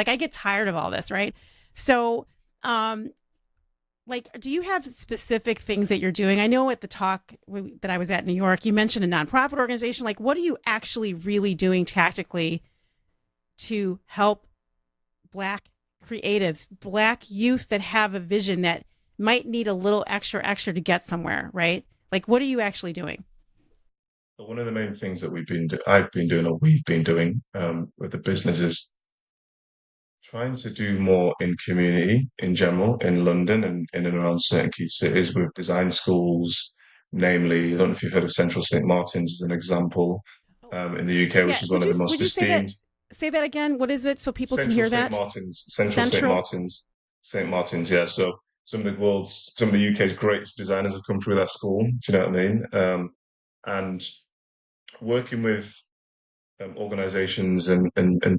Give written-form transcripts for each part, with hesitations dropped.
Like I get tired of all this, right? So, um, like, do you have specific things that you're doing? I know at the talk that I was at in New York, you mentioned a nonprofit organization. Like, what are you actually really doing tactically to help Black creatives, Black youth that have a vision that might need a little extra to get somewhere, right? Like, what are you actually doing? But one of the main things that I've been doing, or we've been doing with the business is trying to do more in community in general in London and in and around certain key cities with design schools, namely, I don't know if you've heard of Central St. Martins as an example, Oh, in the UK, yeah. which is one of the most Would you esteemed. say that again? What is it so people can Central hear St. that? Martins, Central St. Central. Martins, St. Martins, yeah. So some of the UK's greatest designers have come through that school. Do you know what I mean? And working with organizations and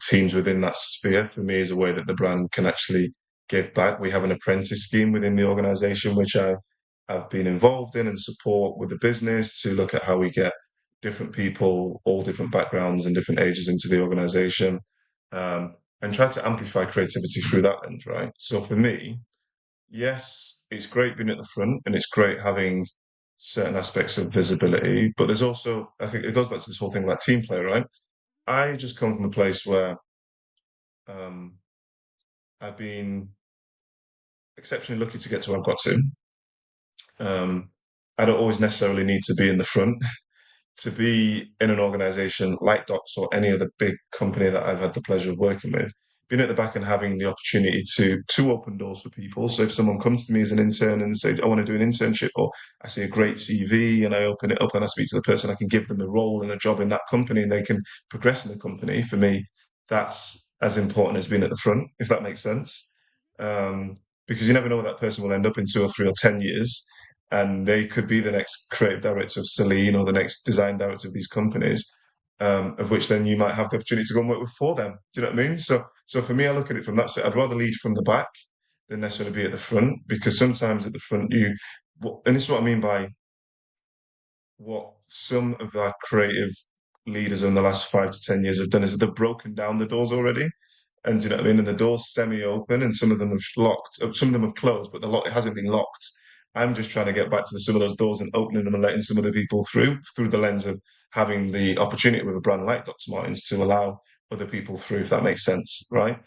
teams within that sphere for me is a way that the brand can actually give back. We have an apprentice scheme within the organization, which have been involved in and support with the business to look at how we get different people, all different backgrounds and different ages into the organization, and try to amplify creativity through that lens, right? So for me, yes, it's great being at the front and it's great having certain aspects of visibility, but there's also, I think it goes back to this whole thing about team play, right? I just come from a place where um, I've been exceptionally lucky to get to where I've got to. Um, I don't always necessarily need to be in the front. To be in an organization like Docs or any other big company that I've had the pleasure of working with, being at the back and having the opportunity to open doors for people. So if someone comes to me as an intern and say, I want to do an internship, or I see a great CV and I open it up and I speak to the person, I can give them a role and a job in that company and they can progress in the company. For me, that's as important as being at the front, if that makes sense. Um, because you never know what that person will end up in 2 or 3 or 10 years, and they could be the next creative director of Celine or the next design director of these companies, of which then you might have the opportunity to go and work with for them. Do you know what I mean? So for me, I look at it from that side. I'd rather lead from the back than necessarily be at the front, because sometimes at the front and this is what I mean by what some of our creative leaders in the last 5 to 10 years have done is they've broken down the doors already. And do you know what I mean? And the door's semi-open, and some of them have locked. Some of them have closed, but the lock it hasn't been locked. I'm just trying to get back to some of those doors and opening them and letting some of the people through the lens of having the opportunity with a brand like Dr. Martens to allow other people through, if that makes sense, right?